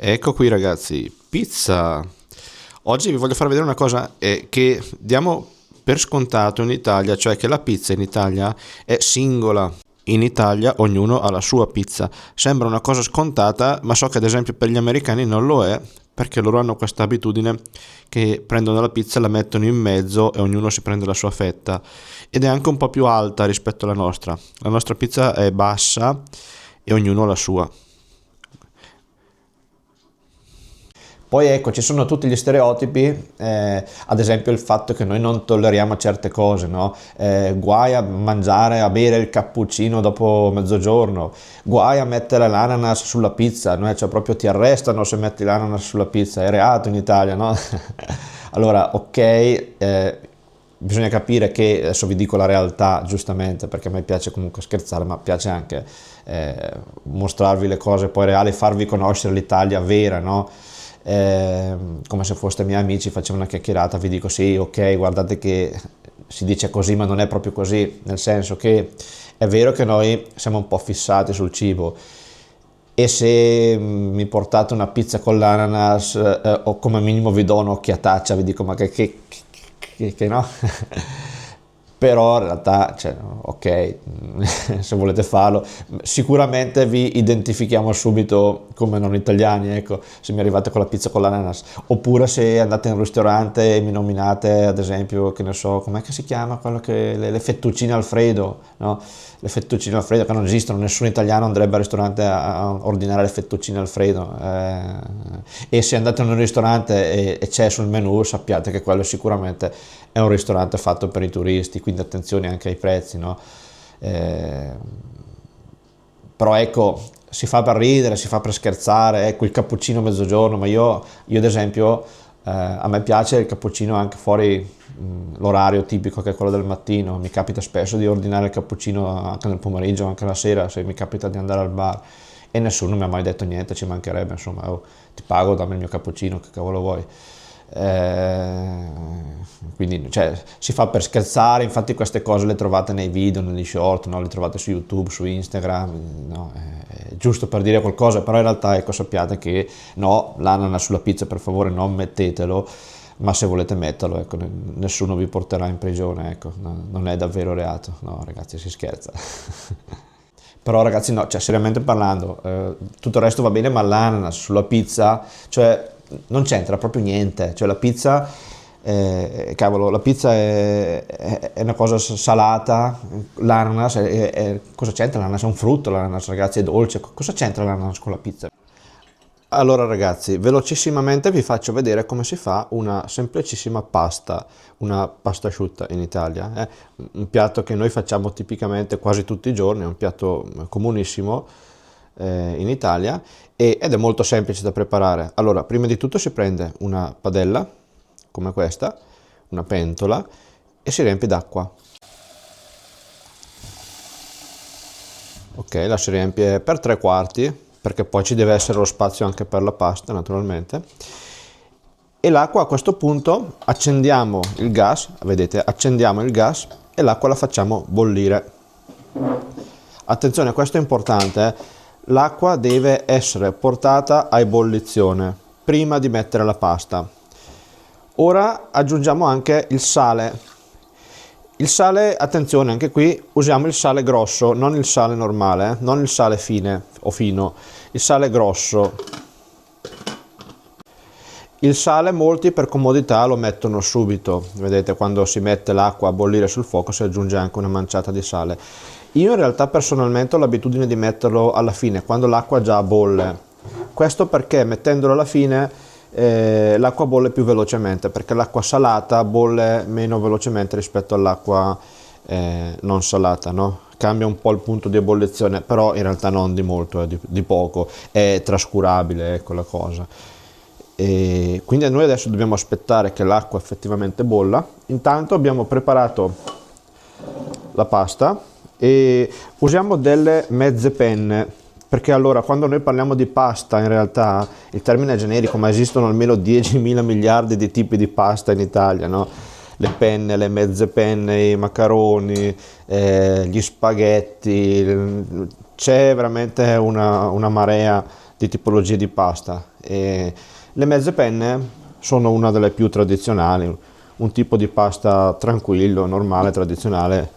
Ecco qui ragazzi, pizza. Oggi vi voglio far vedere una cosa che diamo per scontato in Italia, cioè che la pizza in Italia è singola. In Italia ognuno ha la sua pizza. Sembra una cosa scontata, ma so che ad esempio per gli americani non lo è, perché loro hanno questa abitudine che prendono la pizza, la mettono in mezzo e ognuno si prende la sua fetta. Ed è anche un po' più alta rispetto alla nostra. La nostra pizza è bassa e ognuno ha la sua. Poi ecco, ci sono tutti gli stereotipi, ad esempio il fatto che noi non tolleriamo certe cose, no? Guai a mangiare, a bere il cappuccino dopo mezzogiorno, guai a mettere l'ananas sulla pizza, no? Cioè proprio ti arrestano se metti l'ananas sulla pizza, è reato in Italia, no? Allora, ok, bisogna capire che, adesso vi dico la realtà giustamente, perché a me piace comunque scherzare, ma piace anche mostrarvi le cose poi reali, farvi conoscere l'Italia vera, no? Come se foste miei amici, facevo una chiacchierata, vi dico sì, ok, guardate che si dice così, ma non è proprio così, nel senso che è vero che noi siamo un po' fissati sul cibo e se mi portate una pizza con l'ananas o come minimo vi do un'occhiataccia, vi dico ma che no? Però in realtà, cioè, ok, se volete farlo, sicuramente vi identifichiamo subito come non italiani, ecco, se mi arrivate con la pizza con l'ananas, oppure se andate in un ristorante e mi nominate, ad esempio, che ne so, com'è che si chiama quello che le fettuccine Alfredo, no? Le fettuccine Alfredo che non esistono, nessun italiano andrebbe al ristorante a ordinare le fettuccine Alfredo, e se andate in un ristorante e c'è sul menù sappiate che quello sicuramente è un ristorante fatto per i turisti, quindi attenzione anche ai prezzi, no? Eh, Però ecco, si fa per ridere, si fa per scherzare, ecco il cappuccino a mezzogiorno, ma io ad esempio a me piace il cappuccino anche fuori l'orario tipico che è quello del mattino, mi capita spesso di ordinare il cappuccino anche nel pomeriggio, anche la sera, se mi capita di andare al bar e nessuno mi ha mai detto niente, ci mancherebbe, insomma, oh, ti pago, dammi il mio cappuccino, che cavolo vuoi. Eh, quindi cioè, si fa per scherzare, infatti queste cose le trovate nei video, negli short, no? Le trovate su YouTube, su Instagram, no? È giusto per dire qualcosa, però in realtà ecco sappiate che no, l'ananas sulla pizza per favore non mettetelo, ma se volete metterlo, ecco, nessuno vi porterà in prigione, ecco, no, non è davvero reato, no ragazzi si scherza. Però ragazzi no, cioè seriamente parlando, tutto il resto va bene, ma l'ananas sulla pizza, cioè non c'entra proprio niente, cioè la pizza, cavolo, la pizza è una cosa salata, l'ananas cosa c'entra l'ananas? È un frutto l'ananas ragazzi, è dolce, cosa c'entra l'ananas con la pizza? Allora ragazzi, velocissimamente vi faccio vedere come si fa una semplicissima pasta, una pasta asciutta in Italia. Un piatto che noi facciamo tipicamente quasi tutti i giorni, è un piatto comunissimo in Italia ed è molto semplice da preparare. Allora, prima di tutto si prende una padella, come questa, una pentola e si riempie d'acqua. Ok, la si riempie per tre quarti, perché poi ci deve essere lo spazio anche per la pasta, naturalmente. E l'acqua a questo punto accendiamo il gas, vedete, accendiamo il gas e l'acqua la facciamo bollire. Attenzione, questo è importante, l'acqua deve essere portata a ebollizione prima di mettere la pasta. Ora aggiungiamo anche il sale. Il sale, attenzione, anche qui usiamo il sale grosso, non il sale normale, non il sale fine o fino, il sale grosso. Il sale molti per comodità lo mettono subito, vedete quando si mette l'acqua a bollire sul fuoco si aggiunge anche una manciata di sale. Io in realtà personalmente ho l'abitudine di metterlo alla fine, quando l'acqua già bolle. Questo perché mettendolo alla fine l'acqua bolle più velocemente, perché l'acqua salata bolle meno velocemente rispetto all'acqua non salata, no? Cambia un po' il punto di ebollizione, però in realtà non di molto, di poco, è trascurabile, ecco la cosa. E quindi noi adesso dobbiamo aspettare che l'acqua effettivamente bolla. Intanto abbiamo preparato la pasta e usiamo delle mezze penne, perché allora quando noi parliamo di pasta in realtà il termine è generico, ma esistono almeno 10.000 miliardi di tipi di pasta in Italia, no? Le penne, le mezze penne, i macaroni, gli spaghetti, c'è veramente una marea di tipologie di pasta. E le mezze penne sono una delle più tradizionali, un tipo di pasta tranquillo, normale, tradizionale,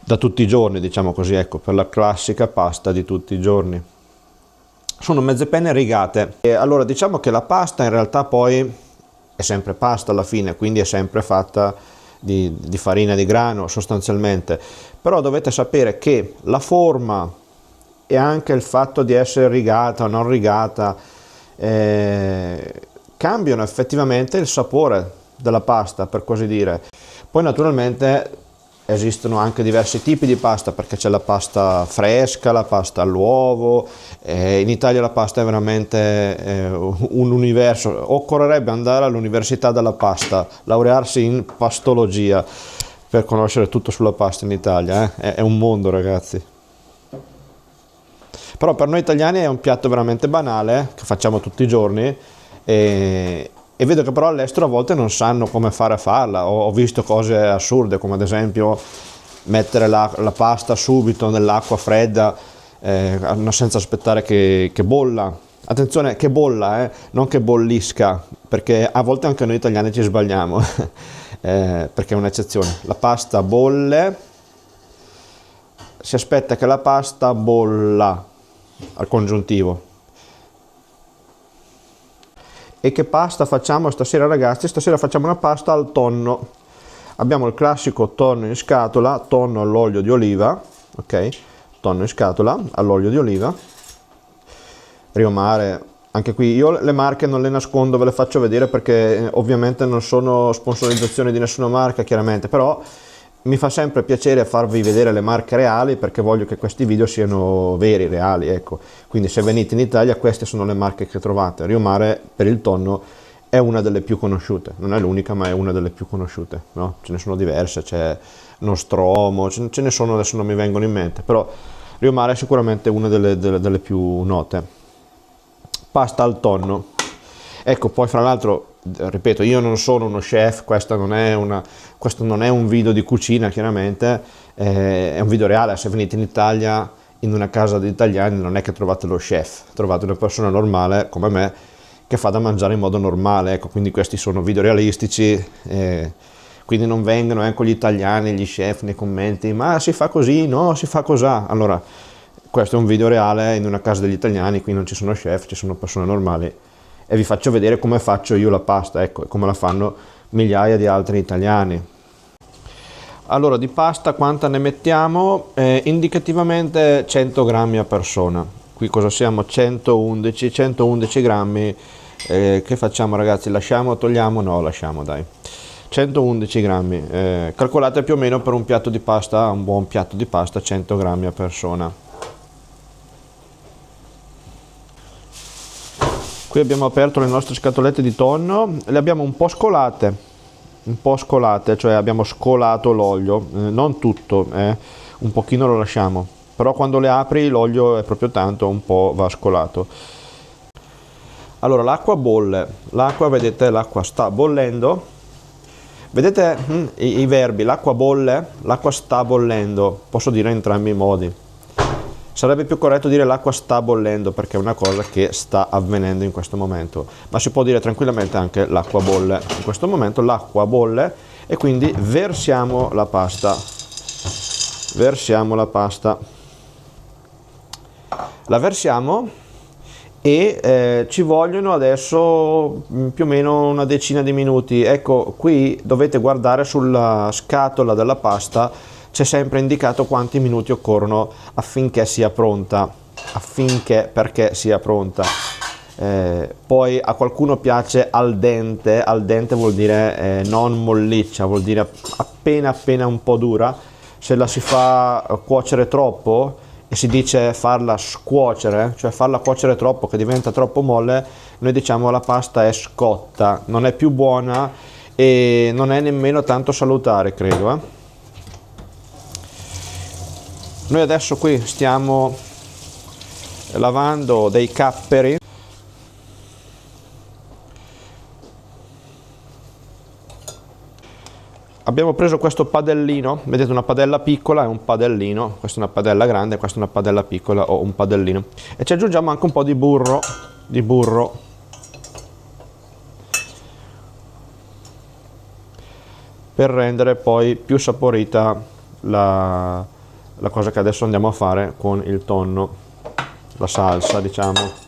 da tutti i giorni, diciamo così, ecco, per la classica pasta di tutti i giorni. Sono mezze penne rigate. E allora diciamo che la pasta in realtà poi è sempre pasta alla fine, quindi è sempre fatta di farina di grano sostanzialmente, però dovete sapere che la forma e anche il fatto di essere rigata o non rigata cambiano effettivamente il sapore della pasta, per così dire. Poi naturalmente esistono anche diversi tipi di pasta, perché c'è la pasta fresca, la pasta all'uovo, in Italia la pasta è veramente un universo. Occorrerebbe andare all'università della pasta, laurearsi in pastologia per conoscere tutto sulla pasta in Italia, è un mondo, ragazzi. Però per noi italiani è un piatto veramente banale, che facciamo tutti i giorni, e vedo che però all'estero a volte non sanno come fare a farla. Ho visto cose assurde, come ad esempio mettere la pasta subito nell'acqua fredda, senza aspettare che bolla. Attenzione, che bolla, non che bollisca, perché a volte anche noi italiani ci sbagliamo, perché è un'eccezione. La pasta bolle, si aspetta che la pasta bolla, al congiuntivo. E che pasta facciamo stasera, ragazzi? Stasera facciamo una pasta al tonno. Abbiamo il classico tonno in scatola, tonno all'olio di oliva, ok? Tonno in scatola all'olio di oliva. Rio Mare, anche qui io le marche non le nascondo, ve le faccio vedere perché ovviamente non sono sponsorizzazioni di nessuna marca, chiaramente, però mi fa sempre piacere farvi vedere le marche reali, perché voglio che questi video siano veri, reali, ecco. Quindi se venite in Italia queste sono le marche che trovate. Rio Mare per il tonno è una delle più conosciute, non è l'unica ma è una delle più conosciute, no? Ce ne sono diverse, c'è Nostromo, ce ne sono, adesso non mi vengono in mente, però Rio Mare è sicuramente una delle più note. Pasta al tonno. Ecco, poi fra l'altro, ripeto, io non sono uno chef, questo non è un video di cucina, chiaramente, è un video reale. Se venite in Italia, in una casa di italiani, non è che trovate lo chef, trovate una persona normale, come me, che fa da mangiare in modo normale, ecco, quindi questi sono video realistici, quindi non vengono gli italiani, gli chef nei commenti, ma si fa così, no, si fa cosà. Allora, questo è un video reale in una casa degli italiani, qui non ci sono chef, ci sono persone normali, e vi faccio vedere come faccio io la pasta, ecco, e come la fanno migliaia di altri italiani. Allora, di pasta quanta ne mettiamo? Indicativamente 100 grammi a persona. Qui cosa siamo? 111 grammi. Che facciamo, ragazzi? Lasciamo o togliamo? No, lasciamo, dai. 111 grammi. Calcolate più o meno per un piatto di pasta, un buon piatto di pasta, 100 grammi a persona. Qui abbiamo aperto le nostre scatolette di tonno, le abbiamo un po' scolate, cioè abbiamo scolato l'olio, non tutto, un pochino lo lasciamo, però quando le apri l'olio è proprio tanto, un po' va scolato. Allora l'acqua bolle, vedete, l'acqua sta bollendo, vedete i verbi, l'acqua bolle, l'acqua sta bollendo, posso dire in entrambi i modi. Sarebbe più corretto dire l'acqua sta bollendo, perché è una cosa che sta avvenendo in questo momento, ma si può dire tranquillamente anche l'acqua bolle. In questo momento l'acqua bolle e quindi versiamo la pasta. La versiamo e ci vogliono adesso più o meno una decina di minuti. Ecco, qui dovete guardare sulla scatola della pasta, c'è sempre indicato quanti minuti occorrono affinché sia pronta, perché sia pronta. Poi a qualcuno piace al dente vuol dire non molliccia, vuol dire appena un po' dura. Se la si fa cuocere troppo e si dice farla scuocere, cioè farla cuocere troppo che diventa troppo molle, noi diciamo la pasta è scotta, non è più buona e non è nemmeno tanto salutare, credo. Noi adesso qui stiamo lavando dei capperi. Abbiamo preso questo padellino, vedete una padella piccola e un padellino, questa è una padella grande, questa è una padella piccola o un padellino. E ci aggiungiamo anche un po' di burro, per rendere poi più saporita la cosa che adesso andiamo a fare con il tonno, la salsa diciamo.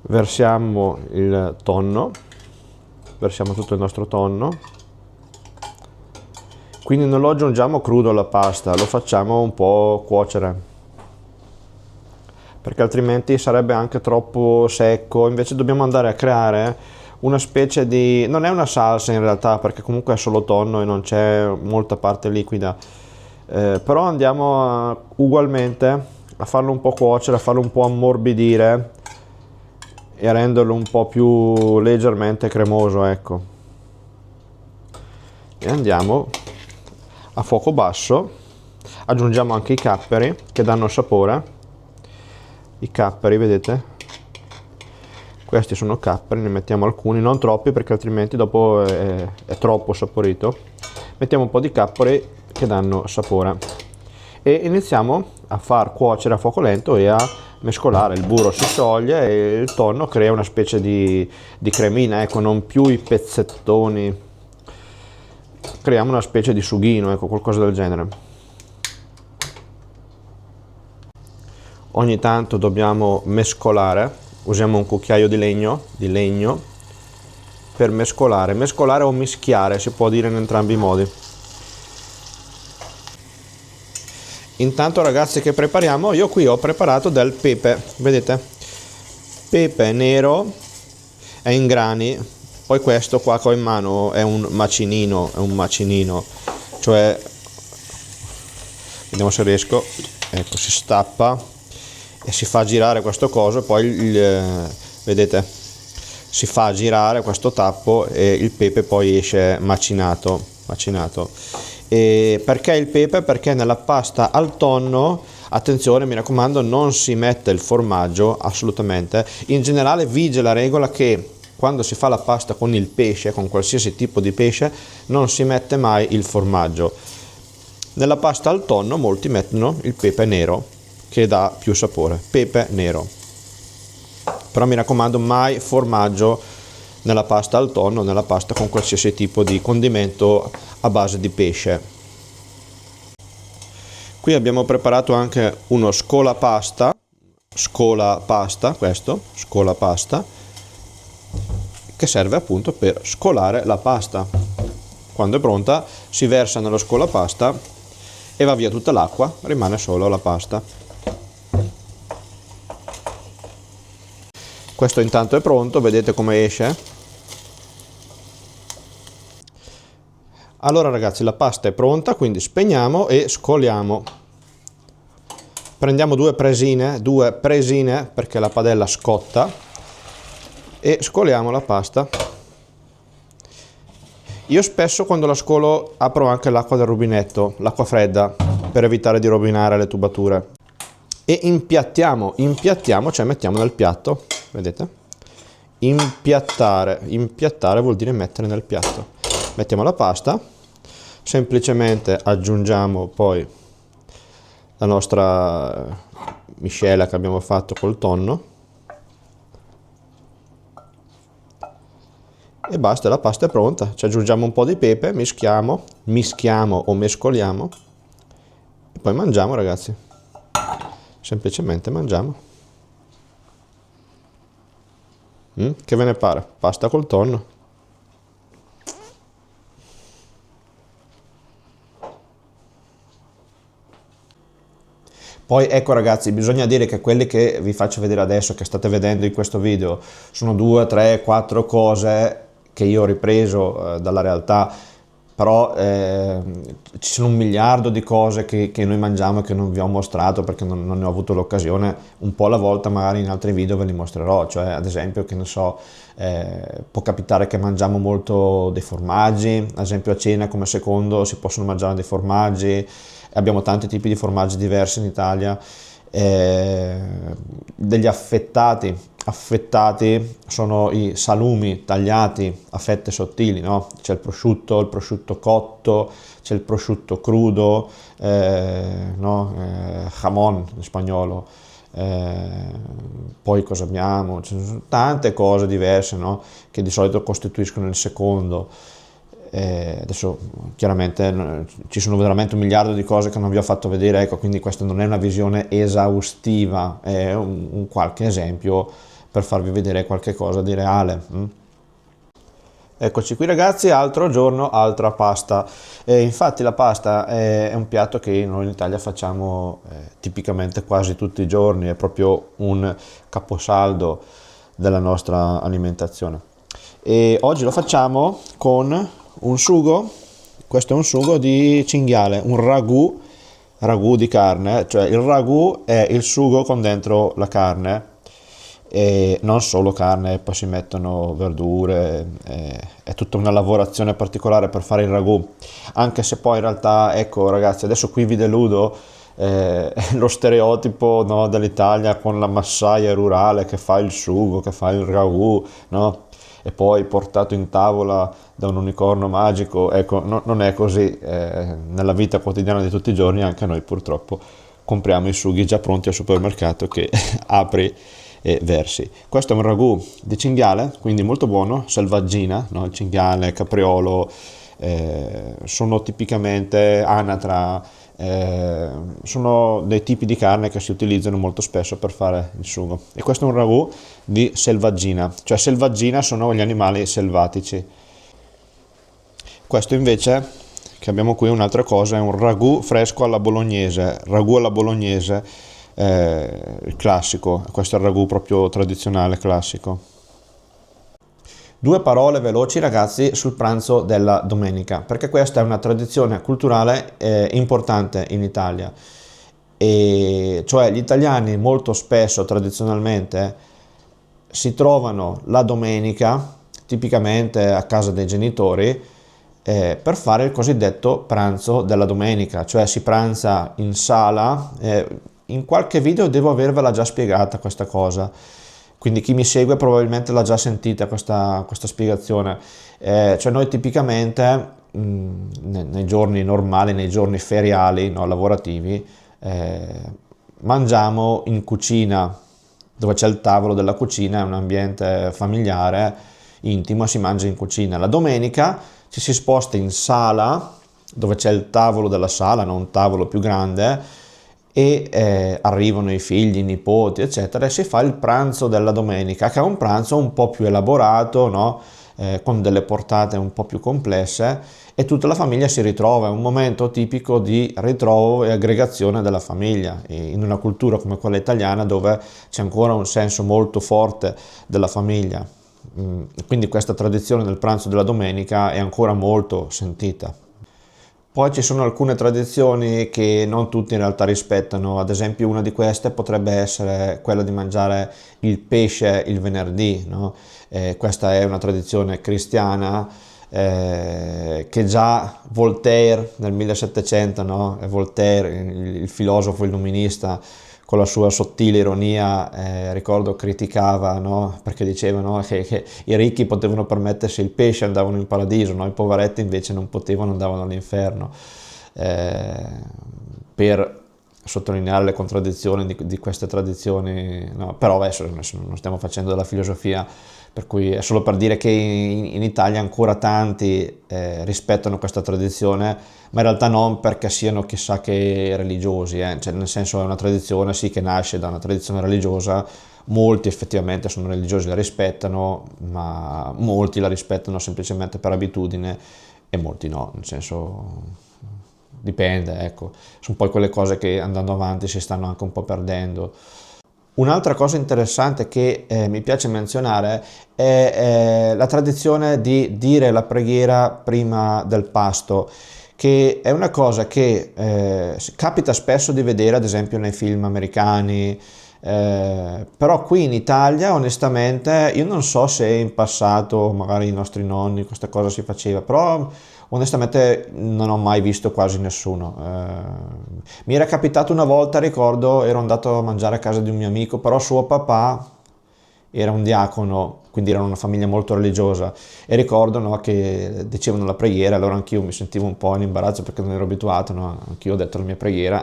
Versiamo il tonno, versiamo tutto il nostro tonno, quindi non lo aggiungiamo crudo alla pasta, lo facciamo un po' cuocere, perché altrimenti sarebbe anche troppo secco. Invece dobbiamo andare a creare una specie di, non è una salsa in realtà, perché comunque è solo tonno e non c'è molta parte liquida, però andiamo ugualmente a farlo un po' cuocere, a farlo un po' ammorbidire e a renderlo un po' più leggermente cremoso, ecco. E andiamo a fuoco basso, aggiungiamo anche i capperi che danno sapore. I capperi, vedete? Questi sono capperi, ne mettiamo alcuni, non troppi perché altrimenti dopo è troppo saporito. Mettiamo un po' di capperi che danno sapore e iniziamo a far cuocere a fuoco lento e a mescolare. Il burro si scioglie e il tonno crea una specie di cremina, ecco, non più i pezzettoni, creiamo una specie di sughino, ecco, qualcosa del genere. Ogni tanto dobbiamo mescolare, usiamo un cucchiaio di legno per mescolare o mischiare, si può dire in entrambi i modi. Intanto ragazzi che prepariamo, io qui ho preparato del pepe, vedete? Pepe nero, è in grani, poi questo qua che ho in mano è un macinino, cioè, vediamo se riesco, ecco, si stappa e si fa girare questo coso e poi vedete, si fa girare questo tappo e il pepe poi esce macinato. E perché il pepe? Perché nella pasta al tonno, attenzione, mi raccomando, non si mette il formaggio, assolutamente. In generale vige la regola che quando si fa la pasta con il pesce, con qualsiasi tipo di pesce, non si mette mai il formaggio. Nella pasta al tonno molti mettono il pepe nero che dà più sapore, pepe nero. Però mi raccomando, mai formaggio nella pasta al tonno, nella pasta con qualsiasi tipo di condimento a base di pesce. Qui abbiamo preparato anche uno scolapasta, che serve appunto per scolare la pasta. Quando è pronta si versa nello scolapasta e va via tutta l'acqua, rimane solo la pasta. Questo intanto è pronto, vedete come esce? Allora ragazzi, la pasta è pronta, quindi spegniamo e scoliamo. Prendiamo due presine perché la padella scotta e scoliamo la pasta. Io spesso quando la scolo apro anche l'acqua del rubinetto, l'acqua fredda, per evitare di rovinare le tubature. E impiattiamo, cioè mettiamo nel piatto, vedete? Impiattare vuol dire mettere nel piatto. Mettiamo la pasta, semplicemente aggiungiamo poi la nostra miscela che abbiamo fatto col tonno e basta, la pasta è pronta. Ci aggiungiamo un po' di pepe, mischiamo o mescoliamo e poi mangiamo ragazzi, semplicemente mangiamo. Che ve ne pare? Pasta col tonno. Poi ecco ragazzi, bisogna dire che quelli che vi faccio vedere adesso, che state vedendo in questo video, sono 2, 3, 4 cose che io ho ripreso dalla realtà, però ci sono un miliardo di cose che noi mangiamo e che non vi ho mostrato perché non ne ho avuto l'occasione. Un po' alla volta magari in altri video ve li mostrerò, cioè ad esempio, che ne so, può capitare che mangiamo molto dei formaggi, ad esempio a cena come secondo si possono mangiare dei formaggi. Abbiamo tanti tipi di formaggi diversi in Italia, eh, degli affettati. Affettati sono i salumi tagliati a fette sottili, no? C'è il prosciutto cotto, c'è il prosciutto crudo, no? Jamón in spagnolo. Poi cosa abbiamo? Ci sono tante cose diverse, no? Che di solito costituiscono il secondo. Adesso chiaramente ci sono veramente un miliardo di cose che non vi ho fatto vedere, ecco, quindi questa non è una visione esaustiva, è un qualche esempio per farvi vedere qualche cosa di reale. Eccoci qui ragazzi, altro giorno, altra pasta. Infatti la pasta è un piatto che noi in Italia facciamo tipicamente quasi tutti i giorni, è proprio un caposaldo della nostra alimentazione. E oggi lo facciamo con un sugo, questo è un sugo di cinghiale, un ragù di carne, cioè il ragù è il sugo con dentro la carne, e non solo carne, poi si mettono verdure, è tutta una lavorazione particolare per fare il ragù, anche se poi in realtà, ecco ragazzi, adesso qui vi deludo, lo stereotipo, no, dell'Italia con la massaia rurale che fa il sugo, che fa il ragù, no? E poi portato in tavola da un unicorno magico, ecco, non è così, nella vita quotidiana di tutti i giorni anche noi purtroppo compriamo i sughi già pronti al supermercato che apri e versi. Questo è un ragù di cinghiale, quindi molto buono, selvaggina, no? Il cinghiale, capriolo, sono tipicamente anatra, sono dei tipi di carne che si utilizzano molto spesso per fare il sugo. E questo è un ragù di selvaggina, cioè selvaggina sono gli animali selvatici. Questo invece, che abbiamo qui un'altra cosa, è un ragù fresco alla bolognese, ragù alla bolognese, il classico, questo è il ragù proprio tradizionale, classico. Due parole veloci ragazzi sul pranzo della domenica, perché questa è una tradizione culturale importante in Italia, e cioè gli italiani molto spesso tradizionalmente si trovano la domenica, tipicamente a casa dei genitori, per fare il cosiddetto pranzo della domenica, cioè si pranza in sala. In qualche video devo avervela già spiegata questa cosa, quindi chi mi segue probabilmente l'ha già sentita questa spiegazione. Cioè noi tipicamente nei giorni normali, nei giorni feriali, no, lavorativi, mangiamo in cucina, dove c'è il tavolo della cucina, è un ambiente familiare, intimo, si mangia in cucina. La domenica ci si sposta in sala, dove c'è il tavolo della sala, non un tavolo più grande, e arrivano i figli, i nipoti, eccetera, e si fa il pranzo della domenica, che è un pranzo un po' più elaborato, no? Con delle portate un po' più complesse, e tutta la famiglia si ritrova, è un momento tipico di ritrovo e aggregazione della famiglia, in una cultura come quella italiana dove c'è ancora un senso molto forte della famiglia. Quindi questa tradizione del pranzo della domenica è ancora molto sentita. Poi ci sono alcune tradizioni che non tutti in realtà rispettano, ad esempio una di queste potrebbe essere quella di mangiare il pesce il venerdì, no? Questa è una tradizione cristiana, che già Voltaire nel 1700, no? Voltaire, il filosofo illuminista, con la sua sottile ironia, ricordo, criticava, no? Perché diceva, no? che i ricchi potevano permettersi il pesce, andavano in paradiso, no? I poveretti invece non potevano, andavano all'inferno, per sottolineare le contraddizioni di queste tradizioni, no? Però adesso non stiamo facendo della filosofia, per cui è solo per dire che in Italia ancora tanti rispettano questa tradizione, ma in realtà non perché siano chissà che religiosi, cioè, nel senso è una tradizione sì che nasce da una tradizione religiosa, molti effettivamente sono religiosi, la rispettano, ma molti la rispettano semplicemente per abitudine e molti no, nel senso dipende, ecco, sono poi quelle cose che andando avanti si stanno anche un po' perdendo. Un'altra cosa interessante che mi piace menzionare è la tradizione di dire la preghiera prima del pasto, che è una cosa che capita spesso di vedere ad esempio nei film americani, però qui in Italia onestamente io non so se in passato magari i nostri nonni questa cosa si faceva, però onestamente non ho mai visto quasi nessuno. Mi era capitato una volta, ricordo, ero andato a mangiare a casa di un mio amico, però suo papà era un diacono, quindi era una famiglia molto religiosa e ricordo, no, che dicevano la preghiera, allora anch'io mi sentivo un po' in imbarazzo perché non ero abituato, no? Anch'io ho detto la mia preghiera,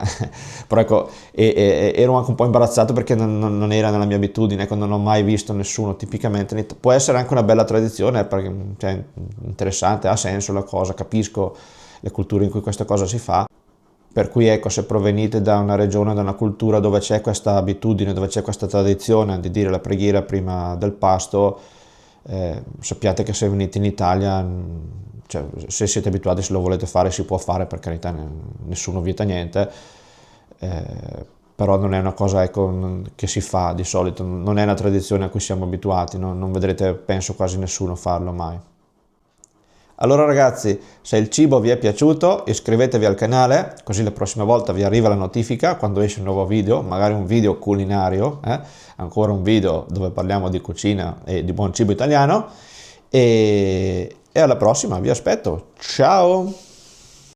però ecco, ero anche un po' imbarazzato perché non era nella mia abitudine, ecco, non ho mai visto nessuno tipicamente, può essere anche una bella tradizione, perché cioè, interessante, ha senso la cosa, capisco le culture in cui questa cosa si fa. Per cui ecco, se provenite da una regione, da una cultura dove c'è questa abitudine, dove c'è questa tradizione di dire la preghiera prima del pasto, sappiate che se venite in Italia, cioè, se siete abituati, se lo volete fare, si può fare, per carità, nessuno vieta niente, però non è una cosa, ecco, che si fa di solito, non è una tradizione a cui siamo abituati, no? Non vedrete, penso, quasi nessuno farlo mai. Allora ragazzi, se il cibo vi è piaciuto, iscrivetevi al canale, così la prossima volta vi arriva la notifica quando esce un nuovo video, magari un video culinario, ancora un video dove parliamo di cucina e di buon cibo italiano. E alla prossima, vi aspetto. Ciao!